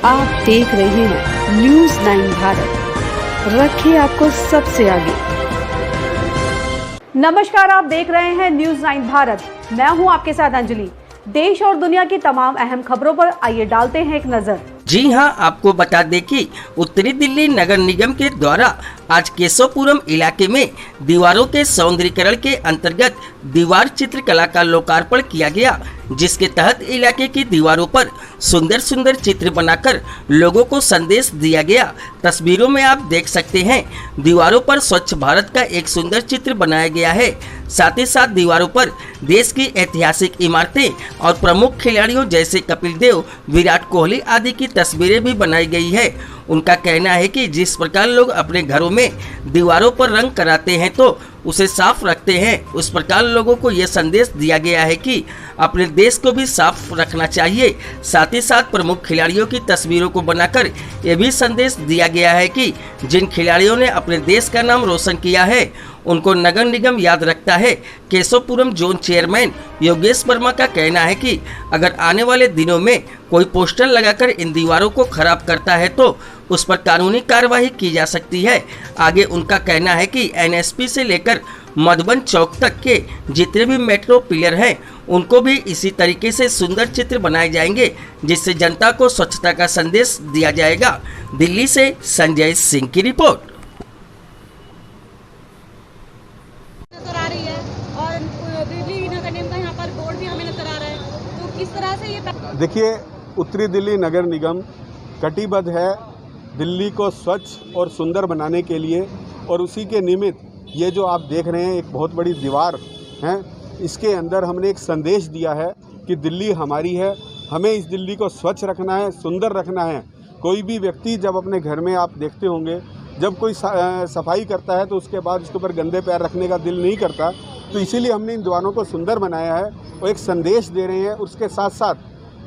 आप देख रहे हैं न्यूज़ 9 भारत, रखिए आपको सबसे आगे। नमस्कार, आप देख रहे हैं न्यूज़ 9 भारत। मैं हूं आपके साथ अंजलि। देश और दुनिया की तमाम अहम खबरों पर आइए डालते हैं एक नजर। जी हां, आपको बता दें कि उत्तरी दिल्ली नगर निगम के द्वारा आज केशवपुरम इलाके में दीवारों के सौंदर्यीकरण के अंतर्गत दीवार चित्रकला का लोकार्पण किया गया, जिसके तहत इलाके की दीवारों पर सुंदर सुंदर चित्र बनाकर लोगों को संदेश दिया गया। तस्वीरों में आप देख सकते हैं, दीवारों पर स्वच्छ भारत का एक सुंदर चित्र बनाया गया है। साथ ही साथ दीवारों पर देश की ऐतिहासिक इमारतें और प्रमुख खिलाड़ियों जैसे कपिल देव, विराट कोहली आदि की तस्वीरें भी बनाई गई है। उनका कहना है कि जिस प्रकार लोग अपने घरों में दीवारों पर रंग कराते हैं तो उसे साफ रखते हैं, उस प्रकार लोगों को यह संदेश दिया गया है कि अपने देश को भी साफ रखना चाहिए। साथ ही साथ प्रमुख खिलाड़ियों की तस्वीरों को बनाकर यह भी संदेश दिया गया है कि जिन खिलाड़ियों ने अपने देश का नाम रोशन किया है उनको नगर निगम याद रखता है। केशवपुरम जोन चेयरमैन योगेश वर्मा का कहना है कि अगर आने वाले दिनों में कोई पोस्टर लगाकर इन दीवारों को खराब करता है तो उस पर कानूनी कार्रवाई की जा सकती है। आगे उनका कहना है कि एनएसपी से लेकर मधुबन चौक तक के जितने भी मेट्रो पिलर हैं उनको भी इसी तरीके से सुंदर चित्र बनाए जाएंगे, जिससे जनता को स्वच्छता का संदेश दिया जाएगा। दिल्ली से संजय सिंह की रिपोर्ट। देखिए, उत्तरी दिल्ली नगर निगम कटिबद्ध है दिल्ली को स्वच्छ और सुंदर बनाने के लिए, और उसी के निमित्त ये जो आप देख रहे हैं एक बहुत बड़ी दीवार है, इसके अंदर हमने एक संदेश दिया है कि दिल्ली हमारी है, हमें इस दिल्ली को स्वच्छ रखना है, सुंदर रखना है। कोई भी व्यक्ति जब अपने घर में आप देखते होंगे, जब कोई सफाई करता है तो उसके बाद उसके ऊपर गंदे पैर रखने का दिल नहीं करता, तो इसीलिए हमने इन दीवारों को सुंदर बनाया है और एक संदेश दे रहे हैं। उसके साथ साथ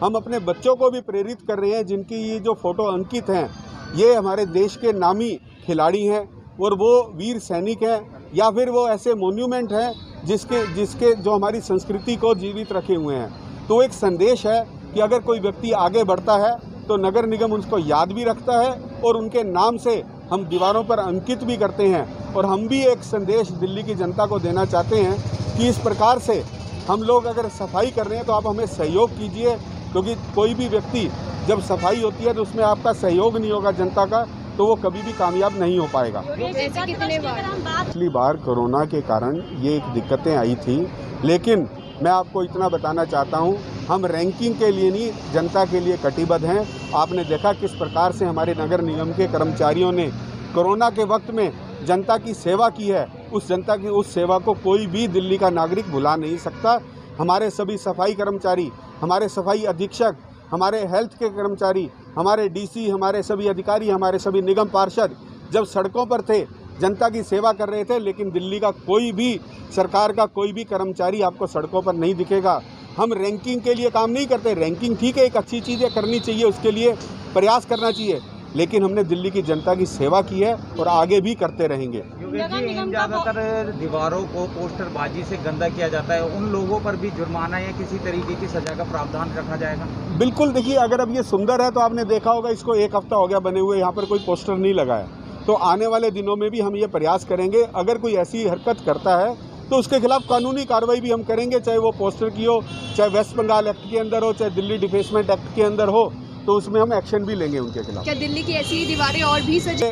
हम अपने बच्चों को भी प्रेरित कर रहे हैं, जिनकी ये जो फ़ोटो अंकित हैं ये हमारे देश के नामी खिलाड़ी हैं और वो वीर सैनिक हैं या फिर वो ऐसे मोन्यूमेंट हैं जिसके जो हमारी संस्कृति को जीवित रखे हुए हैं। तो एक संदेश है कि अगर कोई व्यक्ति आगे बढ़ता है तो नगर निगम उसको याद भी रखता है और उनके नाम से हम दीवारों पर अंकित भी करते हैं। और हम भी एक संदेश दिल्ली की जनता को देना चाहते हैं कि इस प्रकार से हम लोग अगर सफाई कर रहे हैं तो आप हमें सहयोग कीजिए, क्योंकि कोई भी व्यक्ति जब सफाई होती है तो उसमें आपका सहयोग नहीं होगा जनता का, तो वो कभी भी कामयाब नहीं हो पाएगा। पिछली बार कोरोना के कारण ये एक दिक्कतें आई थी, लेकिन मैं आपको इतना बताना चाहता हूँ, हम रैंकिंग के लिए नहीं, जनता के लिए कटिबद्ध हैं। आपने देखा किस प्रकार से हमारे नगर निगम के कर्मचारियों ने कोरोना के वक्त में जनता की सेवा की है। उस जनता की उस सेवा को कोई भी दिल्ली का नागरिक भुला नहीं सकता। हमारे सभी सफाई कर्मचारी, हमारे सफाई अधीक्षक, हमारे हेल्थ के कर्मचारी, हमारे डीसी, हमारे सभी अधिकारी, हमारे सभी निगम पार्षद जब सड़कों पर थे, जनता की सेवा कर रहे थे, लेकिन दिल्ली का कोई भी सरकार का कोई भी कर्मचारी आपको सड़कों पर नहीं दिखेगा। हम रैंकिंग के लिए काम नहीं करते। रैंकिंग ठीक है, एक अच्छी चीज़ है, करनी चाहिए, उसके लिए प्रयास करना चाहिए, लेकिन हमने दिल्ली की जनता की सेवा की है और आगे भी करते रहेंगे। ज़्यादातर दीवारों को पोस्टरबाजी से गंदा किया जाता है, उन लोगों पर भी जुर्माना या किसी तरीके की सजा का प्रावधान रखा जाएगा? बिल्कुल, देखिए, अगर अब ये सुंदर है तो आपने देखा होगा इसको 1 हफ्ता हो गया बने हुए, यहाँ पर कोई पोस्टर नहीं लगा है। तो आने वाले दिनों में भी हम ये प्रयास करेंगे, अगर कोई ऐसी हरकत करता है तो उसके खिलाफ कानूनी कार्रवाई भी हम करेंगे, चाहे वो पोस्टर की हो, चाहे वेस्ट बंगाल एक्ट के अंदर हो, चाहे दिल्ली डिफेसमेंट एक्ट के अंदर हो, तो उसमें हम एक्शन भी लेंगे उनके खिलाफ। क्या दिल्ली की ऐसी दीवारें और भी सजे?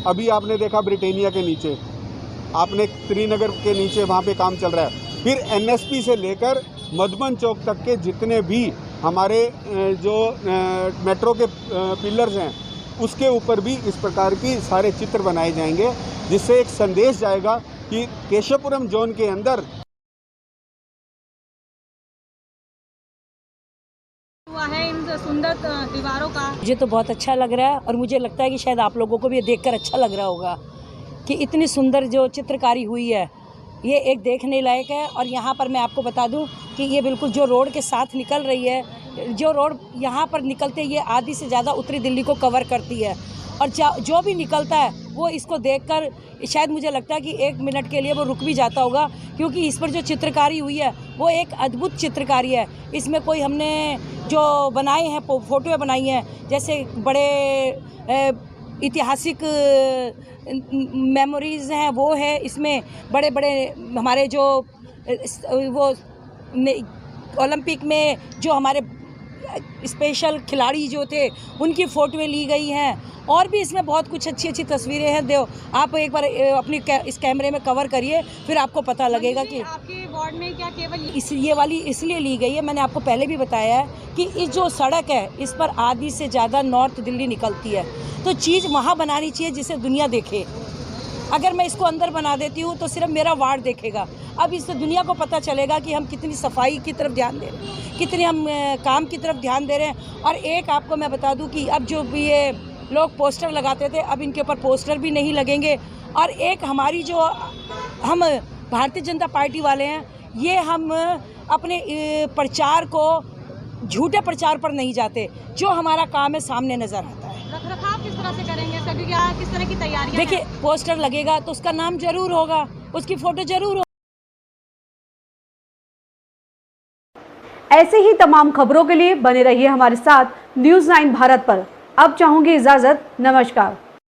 अभी आपने देखा ब्रिटेनिया के नीचे, आपने त्रिनगर के नीचे वहाँ पे काम चल रहा है। फिर एनएसपी से लेकर मधुबन चौक तक के जितने भी हमारे जो मेट्रो के पिलर्स हैं उसके ऊपर भी इस प्रकार की सारे चित्र बनाए जाएंगे, जिससे एक संदेश जाएगा कि केशवपुरम जोन के अंदर हुआ है इन सुंदर दीवारों का। मुझे तो बहुत अच्छा लग रहा है और मुझे लगता है कि शायद आप लोगों को भी देखकर अच्छा लग रहा होगा कि इतनी सुंदर जो चित्रकारी हुई है, ये एक देखने लायक है। और यहाँ पर मैं आपको बता दूं कि ये बिल्कुल जो रोड के साथ निकल रही है, जो रोड यहाँ पर निकलते ये आधी से ज़्यादा उत्तरी दिल्ली को कवर करती है, और जो भी निकलता है वो इसको देखकर शायद मुझे लगता है कि 1 मिनट के लिए वो रुक भी जाता होगा, क्योंकि इस पर जो चित्रकारी हुई है वो एक अद्भुत चित्रकारी है। इसमें कोई हमने जो बनाए हैं फ़ोटोएँ बनाई हैं, जैसे बड़े ऐतिहासिक मेमोरीज़ हैं वो है इसमें, बड़े बड़े हमारे जो वो ओलंपिक में जो हमारे स्पेशल खिलाड़ी जो थे उनकी फ़ोटोएँ ली गई हैं, और भी इसमें बहुत कुछ अच्छी अच्छी तस्वीरें हैं। दो आप एक बार अपनी इस कैमरे में कवर करिए, फिर आपको पता लगेगा कि आपके वार्ड में क्या केवल ये वाली इसलिए ली गई है, मैंने आपको पहले भी बताया है कि इस जो सड़क है इस पर आधी से ज़्यादा नॉर्थ दिल्ली निकलती है, तो चीज़ वहाँ बनानी चाहिए जिसे दुनिया देखे। अगर मैं इसको अंदर बना देती हूँ तो सिर्फ मेरा वार्ड देखेगा। अब इससे दुनिया को पता चलेगा कि हम कितनी सफाई की तरफ ध्यान दे रहे हैं, कितनी हम काम की तरफ ध्यान दे रहे हैं। और एक आपको मैं बता दूं कि अब जो भी ये लोग पोस्टर लगाते थे, अब इनके ऊपर पोस्टर भी नहीं लगेंगे। और एक हमारी जो हम भारतीय जनता पार्टी वाले हैं, ये हम अपने प्रचार को झूठे प्रचार पर नहीं जाते, जो हमारा काम है सामने नज़र आता है। रखरखाव किस तरह से करेंगे सभी, क्या किस तरह की तैयारियां? देखिए, पोस्टर लगेगा तो उसका नाम जरूर होगा, उसकी फ़ोटो जरूर होगी। ऐसे ही तमाम खबरों के लिए बने रहिए हमारे साथ न्यूज़ 9 भारत पर। अब चाहूंगी इजाजत, नमस्कार।